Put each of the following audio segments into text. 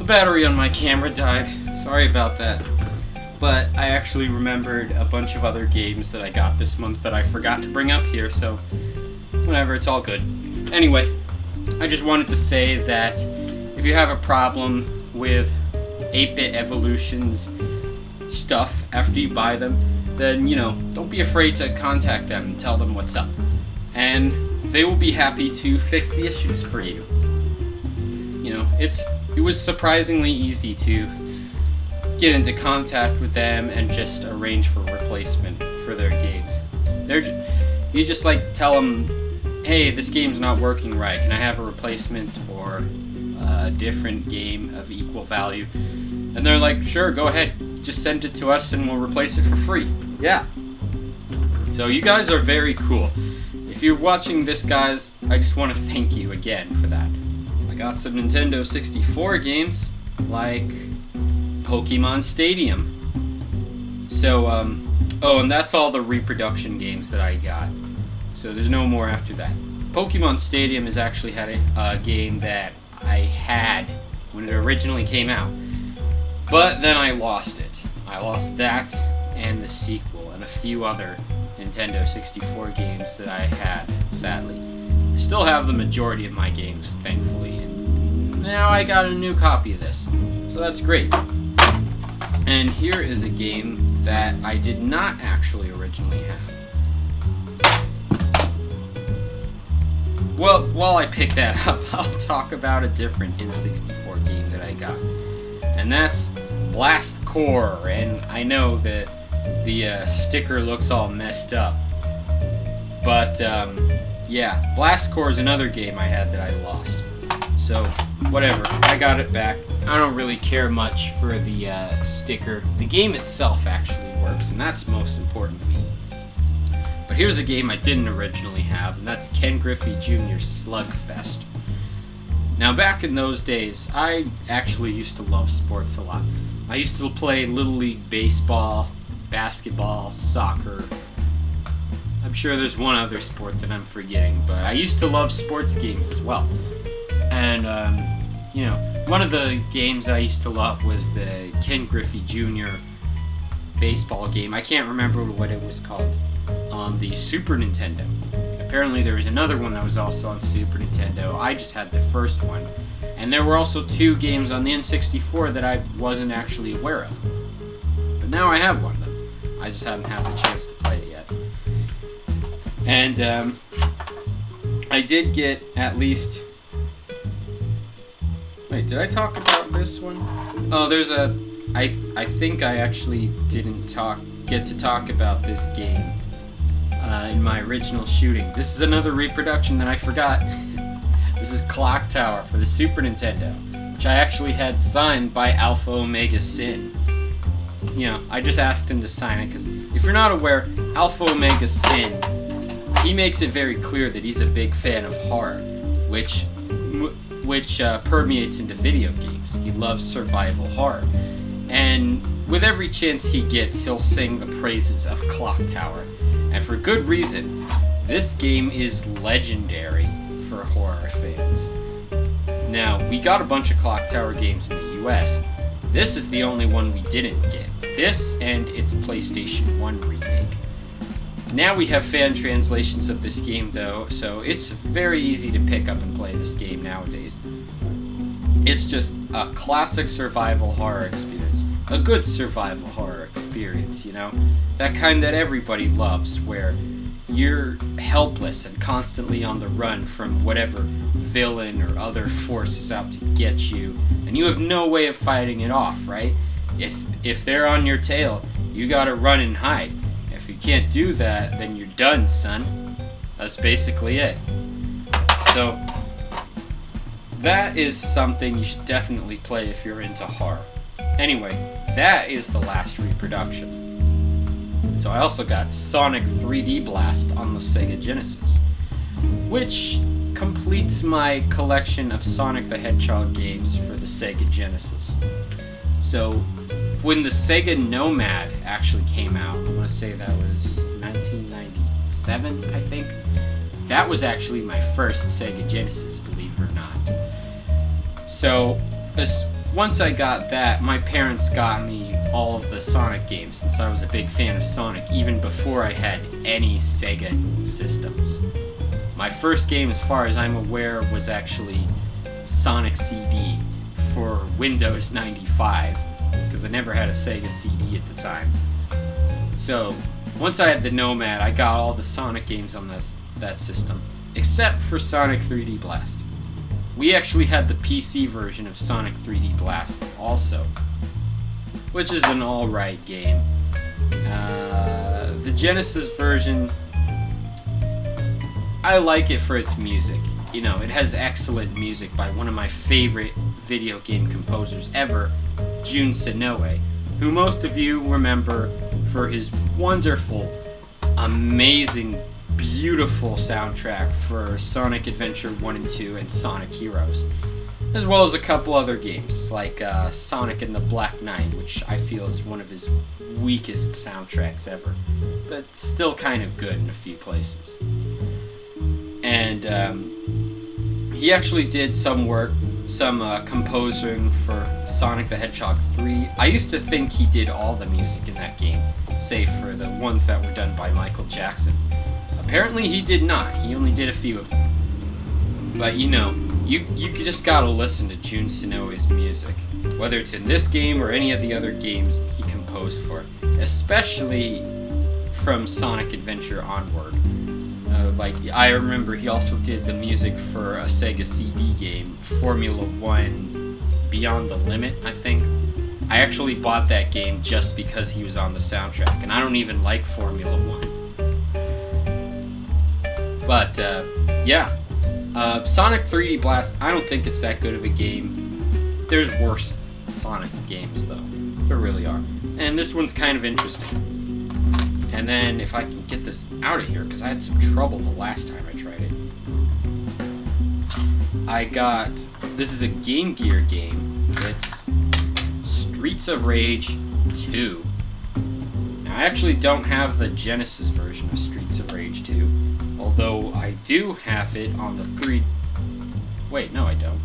The battery on my camera died. Sorry about that. But I actually remembered a bunch of other games that I got this month that I forgot to bring up here, so whatever, it's all good. Anyway, I just wanted to say that if you have a problem with 8-Bit Evolution's stuff after you buy them, then, don't be afraid to contact them and tell them what's up. And they will be happy to fix the issues for you. It was surprisingly easy to get into contact with them and just arrange for replacement for their games. You just tell them, hey, this game's not working right. Can I have a replacement or a different game of equal value? And they're like, sure, go ahead. Just send it to us and we'll replace it for free. Yeah. So you guys are very cool. If you're watching this, guys, I just want to thank you again for that. I got some Nintendo 64 games, like Pokemon Stadium. So, and that's all the reproduction games that I got. So there's no more after that. Pokemon Stadium has actually had a game that I had when it originally came out. But then I lost it. I lost that and the sequel and a few other Nintendo 64 games that I had, sadly. I still have the majority of my games, thankfully, and now I got a new copy of this. So that's great. And here is a game that I did not actually originally have. Well, while I pick that up, I'll talk about a different N64 game that I got. And that's Blast Corps. And I know that the sticker looks all messed up. But, yeah, Blast Corps is another game I had that I lost. So, whatever, I got it back. I don't really care much for the sticker. The game itself actually works, and that's most important to me. But here's a game I didn't originally have, and that's Ken Griffey Jr.'s Slugfest. Now, back in those days, I actually used to love sports a lot. I used to play Little League Baseball, basketball, soccer. I'm sure there's one other sport that I'm forgetting, but I used to love sports games as well. And, one of the games I used to love was the Ken Griffey Jr. baseball game. I can't remember what it was called on the Super Nintendo. Apparently there was another one that was also on Super Nintendo. I just had the first one. And there were also 2 games on the N64 that I wasn't actually aware of. But now I have one of them. I just haven't had the chance to play it yet. And I did get at least... Wait, did I talk about this one? Oh, there's a... I think I actually didn't get to talk about this game in my original shooting. This is another reproduction that I forgot. This is Clock Tower for the Super Nintendo, which I actually had signed by Alpha Omega Sin. I just asked him to sign it because if you're not aware, Alpha Omega Sin, he makes it very clear that he's a big fan of horror, which permeates into video games. He loves survival horror. And with every chance he gets, he'll sing the praises of Clock Tower. And for good reason. This game is legendary for horror fans. Now, we got a bunch of Clock Tower games in the US. This is the only one we didn't get. This and its PlayStation 1 remake. Now we have fan translations of this game, though, so it's very easy to pick up and play this game nowadays. It's just a classic survival horror experience. A good survival horror experience, That kind that everybody loves, where you're helpless and constantly on the run from whatever villain or other force is out to get you, and you have no way of fighting it off, right? If they're on your tail, you gotta run and hide. If you can't do that, then you're done, son. That's basically it. So, that is something you should definitely play if you're into horror. Anyway, that is the last reproduction. So I also got Sonic 3D Blast on the Sega Genesis, which completes my collection of Sonic the Hedgehog games for the Sega Genesis. So, when the Sega Nomad actually came out, I want to say that was 1997, I think. That was actually my first Sega Genesis, believe it or not. So, once I got that, my parents got me all of the Sonic games since I was a big fan of Sonic even before I had any Sega systems. My first game, as far as I'm aware, was actually Sonic CD for Windows 95, because I never had a Sega CD at the time. So, once I had the Nomad, I got all the Sonic games on that system, except for Sonic 3D Blast. We actually had the PC version of Sonic 3D Blast also, which is an alright game. The Genesis version, I like it for its music. You know, it has excellent music by one of my favorite video game composers ever, Jun Senoue, who most of you remember for his wonderful, amazing, beautiful soundtrack for Sonic Adventure 1 and 2 and Sonic Heroes, as well as a couple other games, like Sonic and the Black Knight, which I feel is one of his weakest soundtracks ever, but still kind of good in a few places. And he actually did some composing for Sonic the Hedgehog 3. I used to think he did all the music in that game, save for the ones that were done by Michael Jackson. Apparently he did not. He only did a few of them. But you know, you just gotta listen to Jun Senoue's music, whether it's in this game or any of the other games he composed for, especially from Sonic Adventure onward. Like, I remember he also did the music for a Sega CD game, Formula 1 Beyond the Limit, I think. I actually bought that game just because he was on the soundtrack, and I don't even like Formula 1. But, yeah. Sonic 3D Blast, I don't think it's that good of a game. There's worse Sonic games, though. There really are. And this one's kind of interesting. And then, if I can get this out of here, because I had some trouble the last time I tried it. This is a Game Gear game. It's Streets of Rage 2. Now, I actually don't have the Genesis version of Streets of Rage 2, although I do have it on the 3... Wait, no I don't.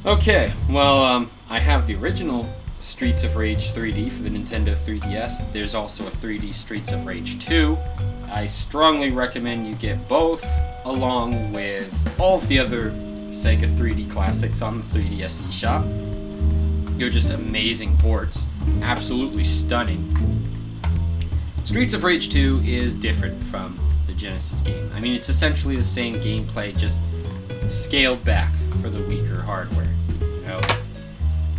Okay, well, I have the original Streets of Rage 3D for the Nintendo 3DS. There's also a 3D Streets of Rage 2. I strongly recommend you get both, along with all of the other Sega 3D classics on the 3DS eShop. They're just amazing ports. Absolutely stunning. Streets of Rage 2 is different from the Genesis game. I mean, it's essentially the same gameplay, just scaled back for the weaker hardware. You know?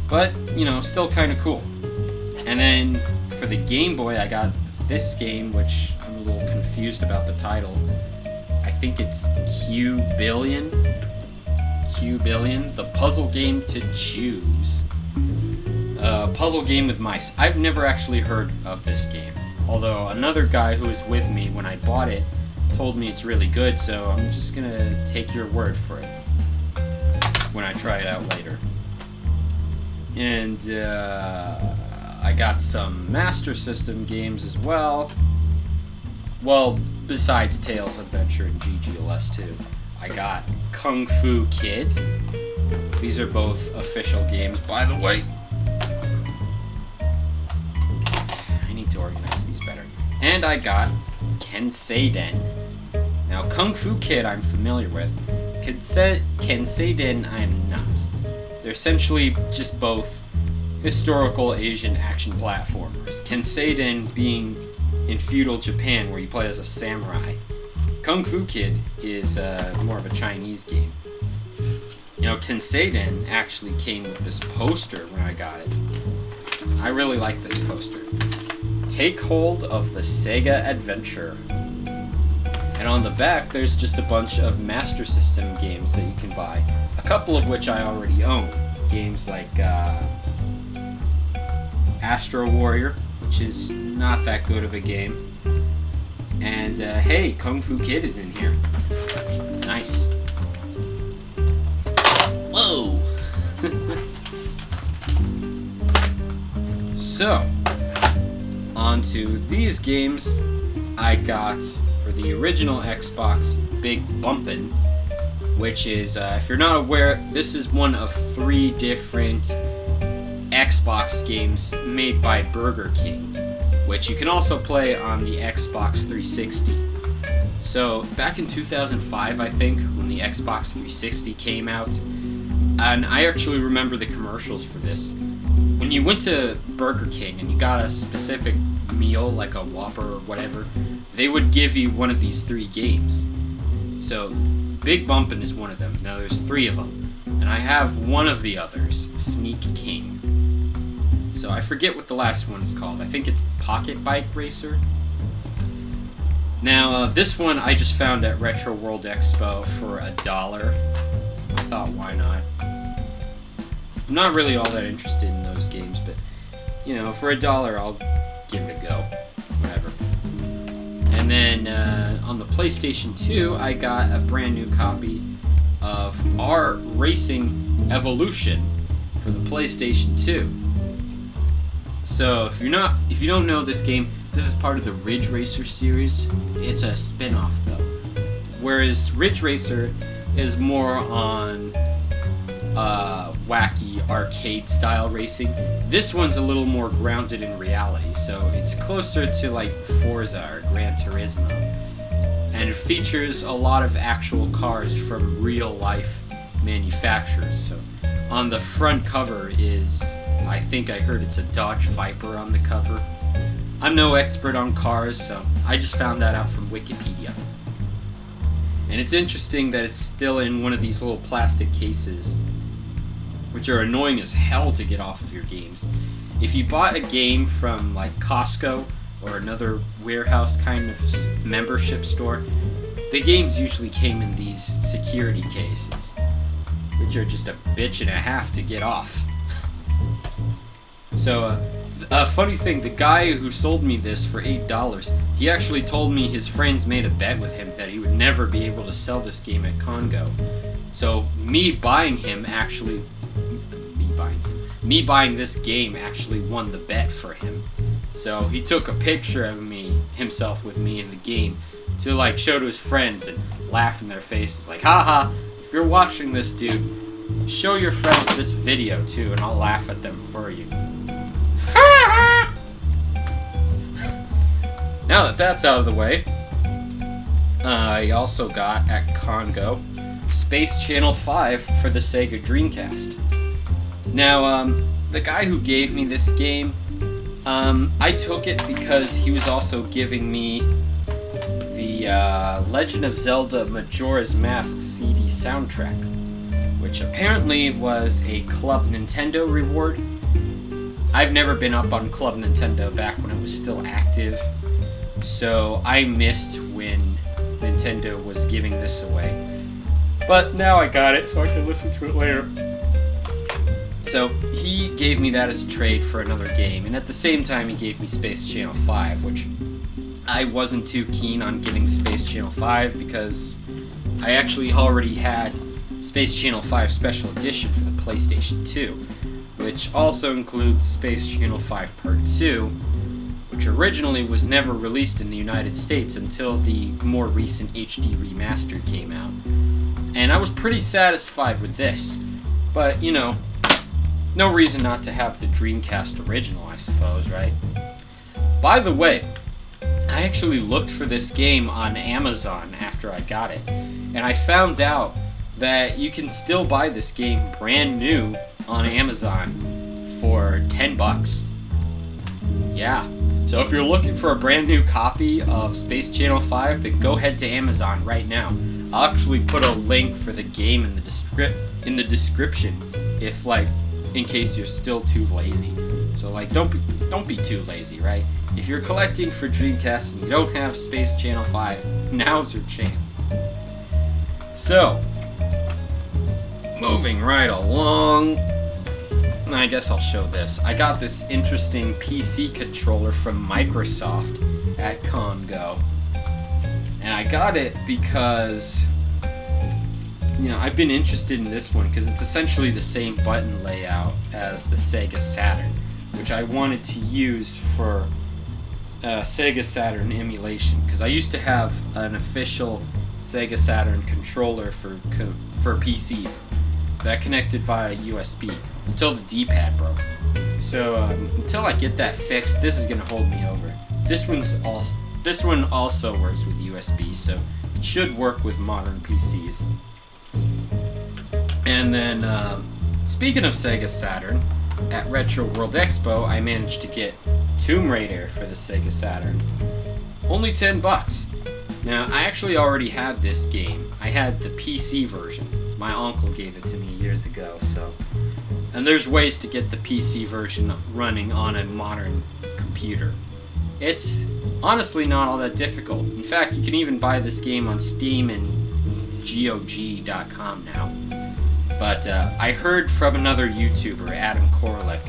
But, you know, still kind of cool. And then, for the Game Boy, I got this game, which I'm a little confused about the title. I think it's Q-Billion, the puzzle game to choose. Puzzle game with mice. I've never actually heard of this game. Although, another guy who was with me when I bought it told me it's really good, so I'm just gonna take your word for it when I try it out later. And I got some Master System games as well. Well, besides Tails Adventure and GGLS 2. I got Kung Fu Kid. These are both official games, by the way. I need to organize these better. And I got Kenseiden. Now, Kung Fu Kid I'm familiar with. Kenseiden I'm not. They're essentially just both historical Asian action platformers. Kenseiden being in feudal Japan, where you play as a samurai. Kung Fu Kid is more of a Chinese game. You know, Kenseiden actually came with this poster when I got it. I really like this poster. Take hold of the Sega Adventure. And on the back, there's just a bunch of Master System games that you can buy. A couple of which I already own. Games like Astro Warrior, which is not that good of a game. And hey, Kung Fu Kid is in here. Nice. Whoa! So, onto these games. I got, for the original Xbox, Big Bumpin'. which is, if you're not aware, this is one of 3 different Xbox games made by Burger King, which you can also play on the Xbox 360. So, back in 2005, I think, when the Xbox 360 came out, and I actually remember the commercials for this. When you went to Burger King and you got a specific meal, like a Whopper or whatever, they would give you one of these 3 games. So, Big Bumpin' is one of them. Now, there's 3 of them. And I have one of the others, Sneak King. So, I forget what the last one is called. I think it's Pocket Bike Racer. Now, this one I just found at Retro World Expo for $1. I thought, why not? I'm not really all that interested in those games, but, you know, for $1, I'll give it a go. Whatever. And then, on the PlayStation 2, I got a brand new copy of R Racing Evolution for the PlayStation 2. So, if you don't know this game, this is part of the Ridge Racer series. It's a spin-off, though. Whereas Ridge Racer is more on wacky arcade-style racing. This one's a little more grounded in reality, so it's closer to like Forza or Gran Turismo. And it features a lot of actual cars from real-life manufacturers. So on the front cover is, I think I heard it's a Dodge Viper on the cover. I'm no expert on cars, so I just found that out from Wikipedia. And it's interesting that it's still in one of these little plastic cases, which are annoying as hell to get off of your games. If you bought a game from like Costco or another warehouse kind of membership store, the games usually came in these security cases, which are just a bitch and a half to get off. So, a funny thing, the guy who sold me this for $8, he actually told me his friends made a bet with him that he would never be able to sell this game at Congo. So, me buying this game actually won the bet for him. So, he took a picture of himself with me in the game to like show to his friends and laugh in their faces like, haha, if you're watching this, dude, show your friends this video too and I'll laugh at them for you. Now that that's out of the way, I also got at Congo Space Channel 5 for the Sega Dreamcast. Now, the guy who gave me this game, I took it because he was also giving me the Legend of Zelda Majora's Mask CD soundtrack, which apparently was a Club Nintendo reward. I've never been up on Club Nintendo back when it was still active, so I missed when Nintendo was giving this away. But now I got it, so I can listen to it later. So he gave me that as a trade for another game, and at the same time he gave me Space Channel 5, which I wasn't too keen on getting Space Channel 5 because I actually already had Space Channel 5 Special Edition for the PlayStation 2, which also includes Space Channel 5 Part 2, which originally was never released in the United States until the more recent HD remaster came out. And I was pretty satisfied with this, but, you know, no reason not to have the Dreamcast original, I suppose, right? By the way, I actually looked for this game on Amazon after I got it, and I found out that you can still buy this game brand new on Amazon for $10. Yeah. So if you're looking for a brand new copy of Space Channel 5, then go head to Amazon right now. I'll actually put a link for the game in the description if in case you're still too lazy. So don't be too lazy, right? If you're collecting for Dreamcast and you don't have Space Channel 5, now's your chance. So, moving right along, I guess I'll show this. I got this interesting PC controller from Microsoft at Congo. And I got it because, I've been interested in this one because it's essentially the same button layout as the Sega Saturn, which I wanted to use for Sega Saturn emulation because I used to have an official Sega Saturn controller for PCs that connected via USB until the D-pad broke. So until I get that fixed, this is gonna hold me over. This one also works with USB, so it should work with modern PCs. And then speaking of Sega Saturn, at Retro World Expo, I managed to get Tomb Raider for the Sega Saturn. Only $10. Now, I actually already had this game. I had the PC version. My uncle gave it to me years ago, so. And there's ways to get the PC version running on a modern computer. It's honestly not all that difficult. In fact, you can even buy this game on Steam and GOG.com now. But I heard from another YouTuber, Adam Korlick,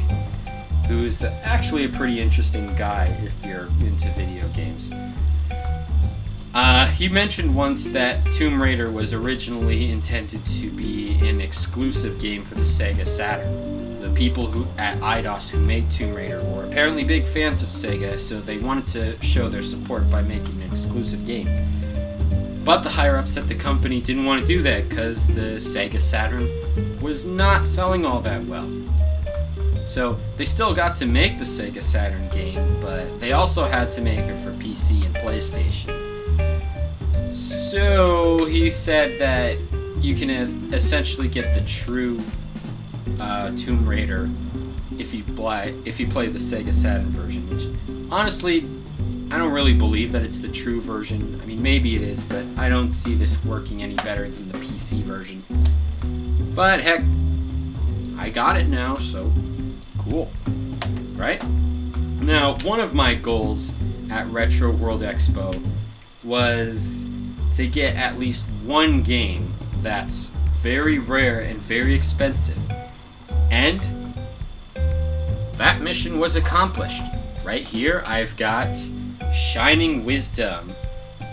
who's actually a pretty interesting guy if you're into video games. He mentioned once that Tomb Raider was originally intended to be an exclusive game for the Sega Saturn. The people at Eidos who made Tomb Raider were apparently big fans of Sega, so they wanted to show their support by making an exclusive game. But the higher-ups at the company didn't want to do that because the Sega Saturn was not selling all that well. So they still got to make the Sega Saturn game, but they also had to make it for PC and PlayStation. So he said that you can essentially get the true Tomb Raider if you play the Sega Saturn version, which honestly I don't really believe that it's the true version. I mean, maybe it is, but I don't see this working any better than the PC version. But heck, I got it now, so cool, right? Now, one of my goals at Retro World Expo was to get at least one game that's very rare and very expensive. And that mission was accomplished. Right here, I've got Shining Wisdom,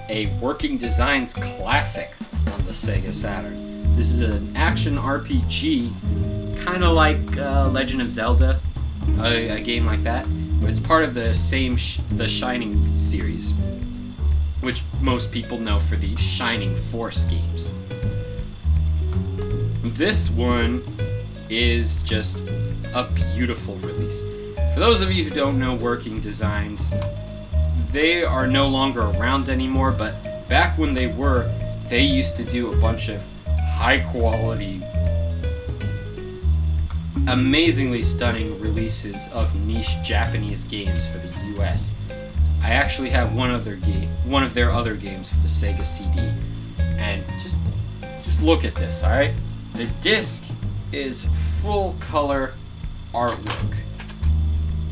a Working Designs classic on the Sega Saturn. This is an action RPG, kind of like Legend of Zelda, a game like that, but it's part of the same the Shining series, which most people know for the Shining Force games. This one is just a beautiful release. For those of you who don't know Working Designs, they are no longer around anymore, but back when they were, they used to do a bunch of high quality, amazingly stunning releases of niche Japanese games for the US. I actually have one of their other games for the Sega CD, and just look at this, alright? The disc is full color artwork.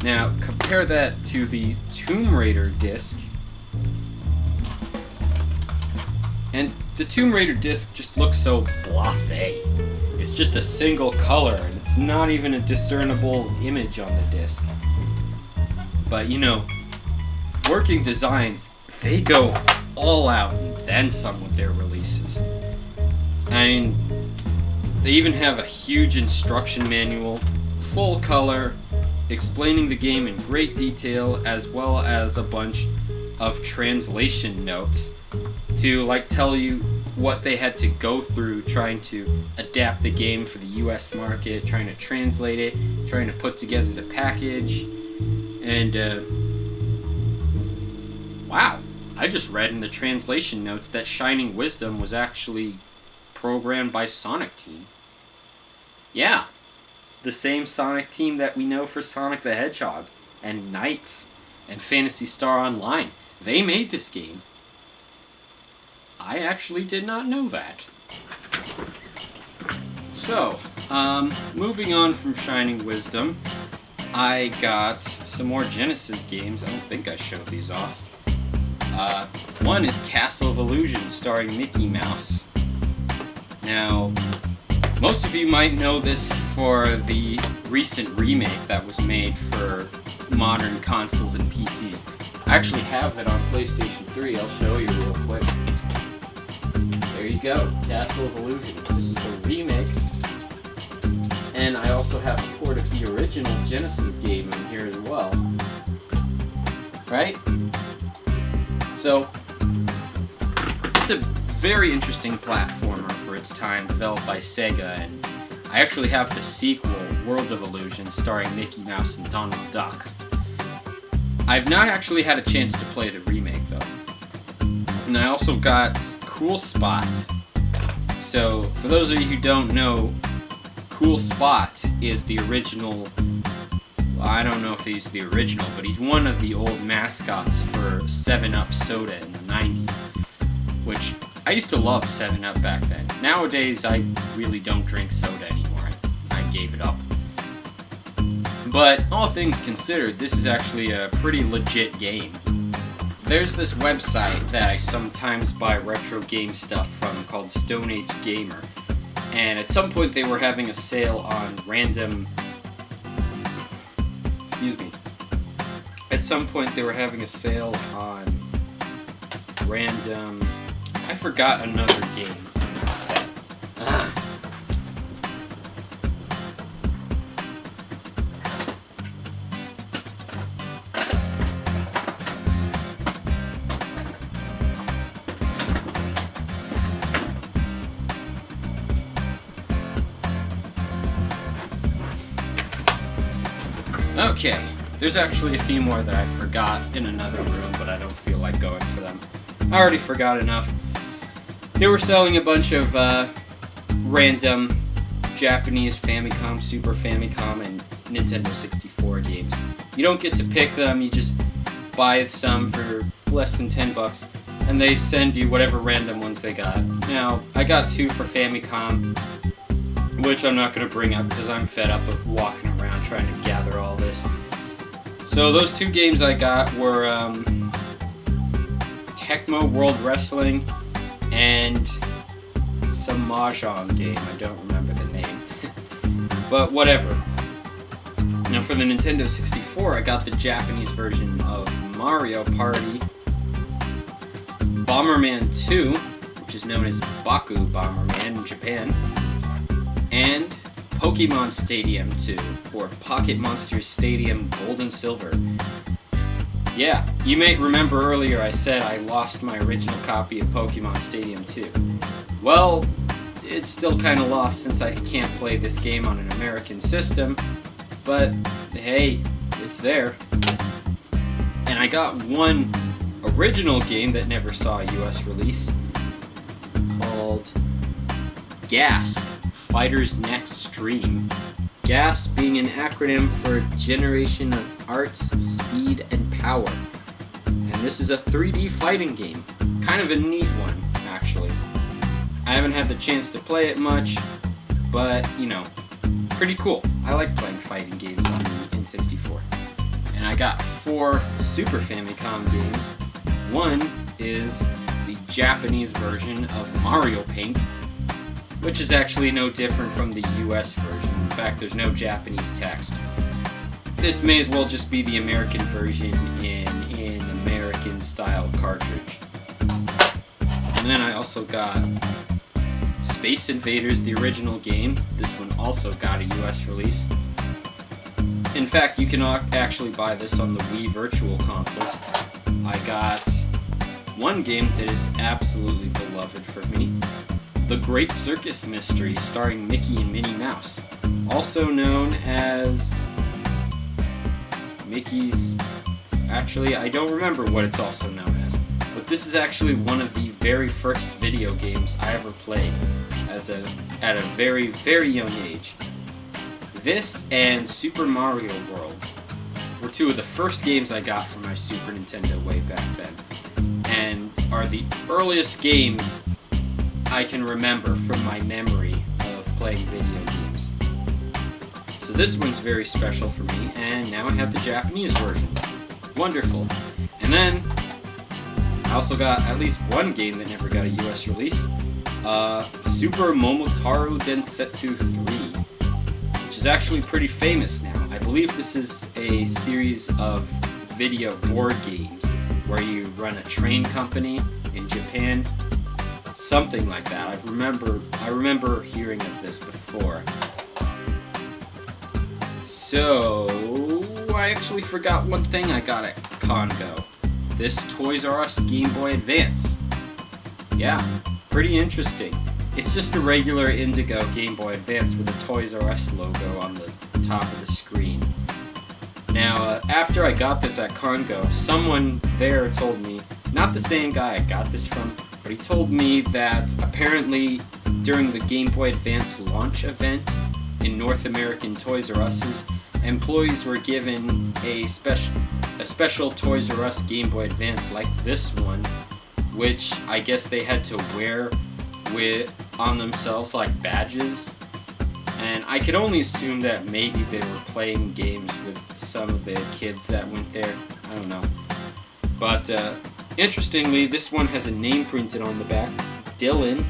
Now, compare that to the Tomb Raider disc, and the Tomb Raider disc just looks so blasé. It's just a single color, and it's not even a discernible image on the disc. But you know, Working Designs, they go all out and then some with their releases. I mean, they even have a huge instruction manual, full color, explaining the game in great detail, as well as a bunch of translation notes to tell you what they had to go through trying to adapt the game for the US market, trying to translate it, trying to put together the package. And wow, I just read in the translation notes that Shining Wisdom was actually programmed by Sonic Team. Yeah, the same Sonic Team that we know for Sonic the Hedgehog and Knights and Phantasy Star Online. They made this game. I actually did not know that. So, moving on from Shining Wisdom, I got some more Genesis games. I don't think I showed these off. One is Castle of Illusion starring Mickey Mouse. Now, most of you might know this for the recent remake that was made for modern consoles and PCs. I actually have it on PlayStation 3. I'll show you real quick. There you go, Castle of Illusion. This is the remake. And I also have a port of the original Genesis game in here as well. Right? So, it's a very interesting platformer for its time, developed by Sega, and I actually have the sequel, World of Illusion, starring Mickey Mouse and Donald Duck. I've not actually had a chance to play the remake, though. And I also got Cool Spot. So, for those of you who don't know, Cool Spot is the original, well, I don't know if he's the original, but he's one of the old mascots for 7-Up soda in the 90s, which I used to love 7-Up back then. Nowadays, I really don't drink soda anymore. I gave it up. But all things considered, this is actually a pretty legit game. There's this website that I sometimes buy retro game stuff from called Stone Age Gamer. And at some point they were having a sale on random... Excuse me. At some point they were having a sale on random... I forgot another game from that set. Okay, there's actually a few more that I forgot in another room, but I don't feel like going for them. I already forgot enough. They were selling a bunch of random Japanese Famicom, Super Famicom, and Nintendo 64 games. You don't get to pick them, you just buy some for less than $10, and they send you whatever random ones they got. Now, I got 2 for Famicom, which I'm not going to bring up because I'm fed up of walking around trying to gather all this. So those 2 games I got were Tecmo World Wrestling and some Mahjong game. I don't remember the name. But whatever. Now for the Nintendo 64, I got the Japanese version of Mario Party, Bomberman 2, which is known as Baku Bomberman in Japan, and Pokemon Stadium 2, or Pocket Monsters Stadium Gold and Silver. Yeah, you may remember earlier I said I lost my original copy of Pokemon Stadium 2. Well, it's still kind of lost since I can't play this game on an American system, but hey, it's there. And I got one original game that never saw a US release, called Gasp, Fighter's Next Stream. GASP being an acronym for Generation of Arts, Speed, and Power. And this is a 3D fighting game. Kind of a neat one, actually. I haven't had the chance to play it much, but, you know, pretty cool. I like playing fighting games on the N64. And I got 4 Super Famicom games. One is the Japanese version of Mario Paint, which is actually no different from the US version. In fact, there's no Japanese text. This may as well just be the American version in an American-style cartridge. And then I also got Space Invaders, the original game. This one also got a US release. In fact, you can actually buy this on the Wii Virtual Console. I got one game that is absolutely beloved for me. The Great Circus Mystery, starring Mickey and Minnie Mouse. Also known as Mickey's... Actually, I don't remember what it's also known as. But this is actually one of the very first video games I ever played at a very, very young age. This and Super Mario World were 2 of the first games I got for my Super Nintendo way back then, and are the earliest games I can remember from my memory of playing video games. So this one's very special for me, and now I have the Japanese version. Wonderful. And then, I also got at least one game that never got a US release, Super Momotaro Densetsu 3, which is actually pretty famous now. I believe this is a series of video board games where you run a train company in Japan. Something like that. I remember hearing of this before. So, I actually forgot one thing I got at Congo. This Toys R Us Game Boy Advance. Yeah, pretty interesting. It's just a regular Indigo Game Boy Advance with a Toys R Us logo on the top of the screen. Now, after I got this at Congo, someone there told me, not the same guy I got this from, but he told me that apparently during the Game Boy Advance launch event in North American Toys R Us's, employees were given a special Toys R Us Game Boy Advance like this one, which I guess they had to wear on themselves like badges. And I could only assume that maybe they were playing games with some of the kids that went there. I don't know. But interestingly, this one has a name printed on the back, Dylan,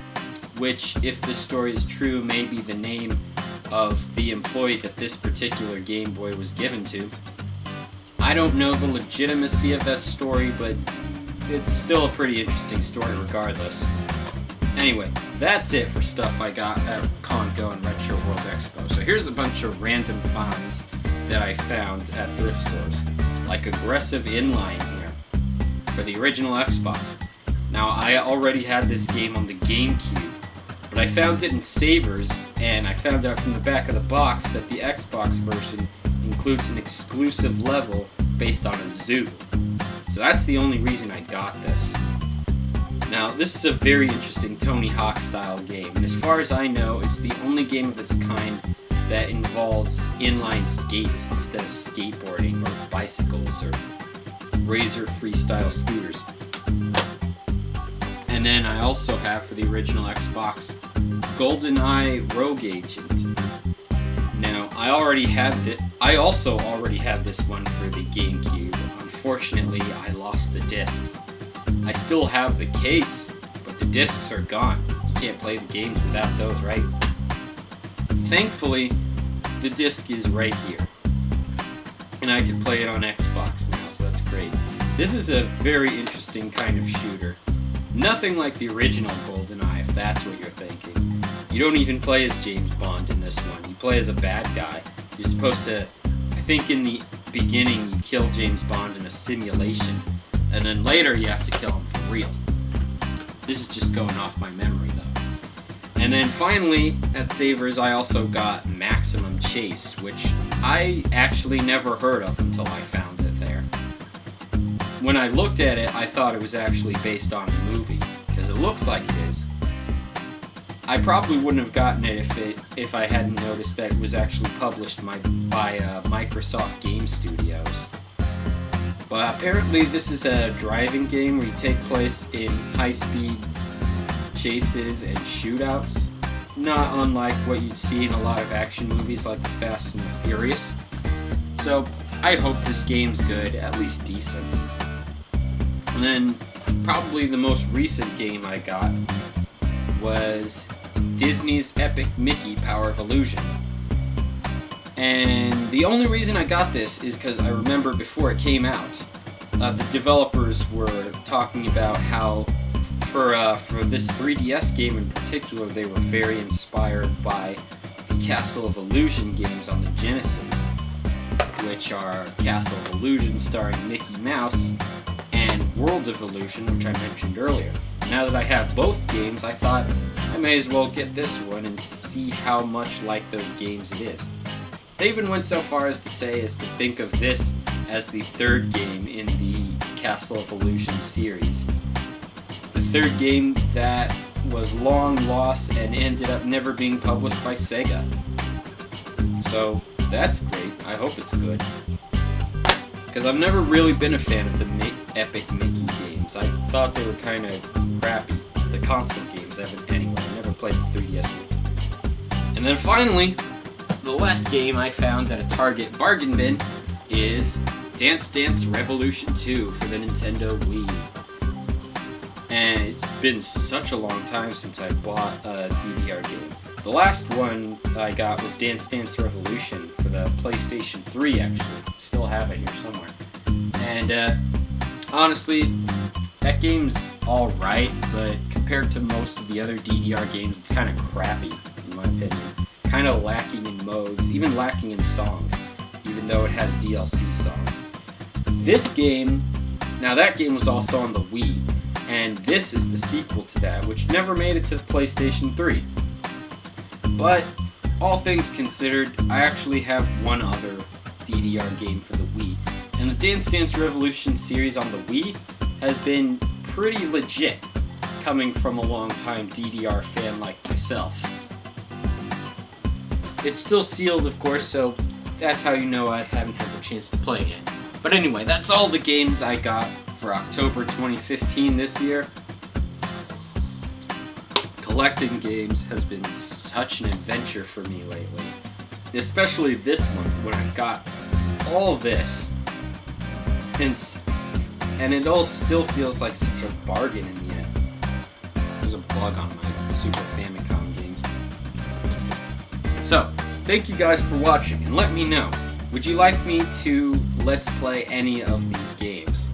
which, if this story is true, may be the name of the employee that this particular Game Boy was given to. I don't know the legitimacy of that story, but it's still a pretty interesting story regardless. Anyway, that's it for stuff I got at Congo and Retro World Expo. So here's a bunch of random finds that I found at thrift stores, like Aggressive Inline here for the original Xbox. Now, I already had this game on the GameCube, but I found it in Savers, and I found out from the back of the box that the Xbox version includes an exclusive level based on a zoo. So that's the only reason I got this. Now, this is a very interesting Tony Hawk style game, and as far as I know, it's the only game of its kind that involves inline skates instead of skateboarding or bicycles or Razor freestyle scooters. And then I also have for the original Xbox, GoldenEye Rogue Agent. Now, I also already had this one for the GameCube. Unfortunately, I lost the discs. I still have the case, but the discs are gone. You can't play the games without those, right? Thankfully, the disc is right here, and I can play it on Xbox now, so that's great. This is a very interesting kind of shooter. Nothing like the original GoldenEye, if that's what you're thinking. You don't even play as James Bond in this one. You play as a bad guy. You're supposed to, I think in the beginning, you kill James Bond in a simulation, and then later you have to kill him for real. This is just going off my memory, though. And then finally, at Savers, I also got Maximum Chase, which I actually never heard of until I found it there. When I looked at it, I thought it was actually based on a movie, because it looks like it is. I probably wouldn't have gotten it if I hadn't noticed that it was actually published by Microsoft Game Studios. But apparently this is a driving game where you take place in high-speed chases and shootouts, not unlike what you'd see in a lot of action movies like The Fast and the Furious. So I hope this game's good, at least decent. And then probably the most recent game I got was Disney's Epic Mickey Power of Illusion. And the only reason I got this is because I remember before it came out, the developers were talking about how for this 3DS game in particular, they were very inspired by the Castle of Illusion games on the Genesis, which are Castle of Illusion starring Mickey Mouse and World of Illusion, which I mentioned earlier. Now that I have both games, I thought I may as well get this one and see how much like those games it is. They even went so far as to think of this as the third game in the Castle of Illusion series. The third game that was long lost and ended up never being published by Sega. So that's great. I hope it's good. Because I've never really been a fan of the Epic Mickey games. I thought they were kind of crappy. The console games, anyway. I never played the 3DS one. And then finally, the last game I found at a Target bargain bin is Dance Dance Revolution 2 for the Nintendo Wii. And it's been such a long time since I bought a DDR game. The last one I got was Dance Dance Revolution for the PlayStation 3, actually. Still have it here somewhere. And honestly, that game's alright, but compared to most of the other DDR games, it's kind of crappy, in my opinion. Kind of lacking in modes, even lacking in songs, even though it has DLC songs. This game, now that game was also on the Wii, And this is the sequel to that, which never made it to the PlayStation 3. But, all things considered, I actually have one other DDR game for the Wii. And the Dance Dance Revolution series on the Wii has been pretty legit, coming from a long-time DDR fan like myself. It's still sealed, of course, so that's how you know I haven't had the chance to play it. But anyway, that's all the games I got for October 2015 this year. Collecting games has been such an adventure for me lately. Especially this month when I got all this. And it all still feels like such a bargain in the end. There's a bug on my Super Famicom games. So, thank you guys for watching, and let me know, would you like me to Let's Play any of these games?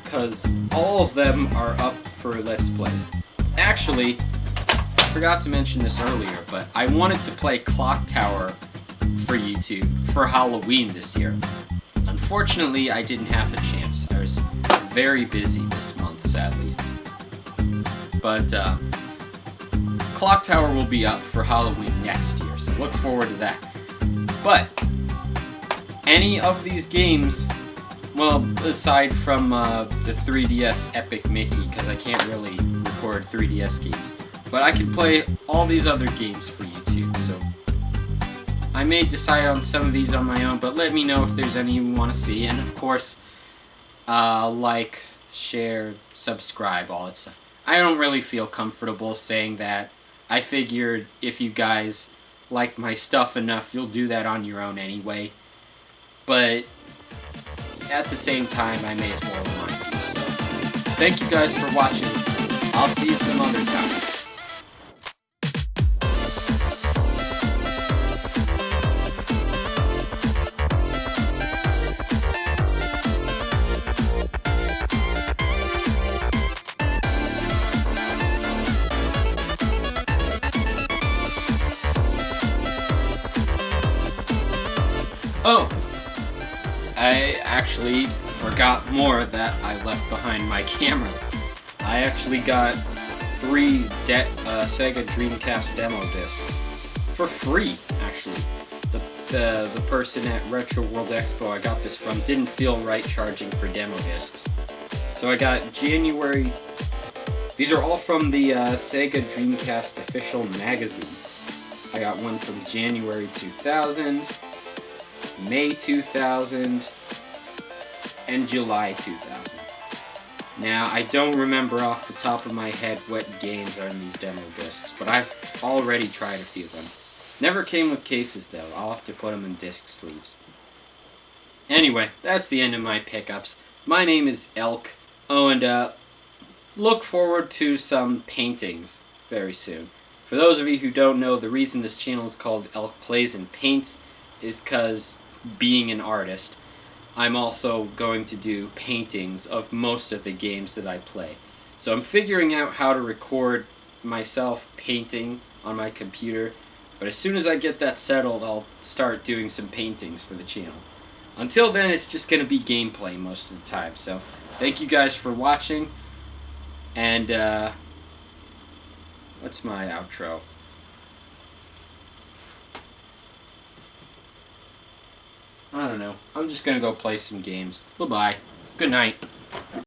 Because all of them are up for Let's Plays. Actually, I forgot to mention this earlier, but I wanted to play Clock Tower for YouTube for Halloween this year. Unfortunately, I didn't have the chance. I was very busy this month, sadly. But, Clock Tower will be up for Halloween next year, so look forward to that. But, any of these games, well, aside from the 3DS Epic Mickey, because I can't really record 3DS games, but I can play all these other games for YouTube, so I may decide on some of these on my own, but let me know if there's any you want to see, and of course, like, share, subscribe, all that stuff. I don't really feel comfortable saying that. I figured if you guys like my stuff enough, you'll do that on your own anyway. But at the same time, I may as well remind you. So, thank you guys for watching. I'll see you some other time. Oh, I actually forgot more that I left behind my camera. I actually got 3 Sega Dreamcast demo discs for free, actually. The person at Retro World Expo I got this from didn't feel right charging for demo discs. So I got January... These are all from the Sega Dreamcast official magazine. I got one from January 2000... May 2000, and July 2000. Now, I don't remember off the top of my head what games are in these demo discs, but I've already tried a few of them. Never came with cases, though. I'll have to put them in disc sleeves. Anyway, that's the end of my pickups. My name is Elk. Oh, and look forward to some paintings very soon. For those of you who don't know, the reason this channel is called Elkplaysandpaints is because, being an artist, I'm also going to do paintings of most of the games that I play. So I'm figuring out how to record myself painting on my computer, but as soon as I get that settled, I'll start doing some paintings for the channel. Until then, it's just going to be gameplay most of the time. So thank you guys for watching, and what's my outro? I don't know. I'm just gonna go play some games. Bye-bye. Good night.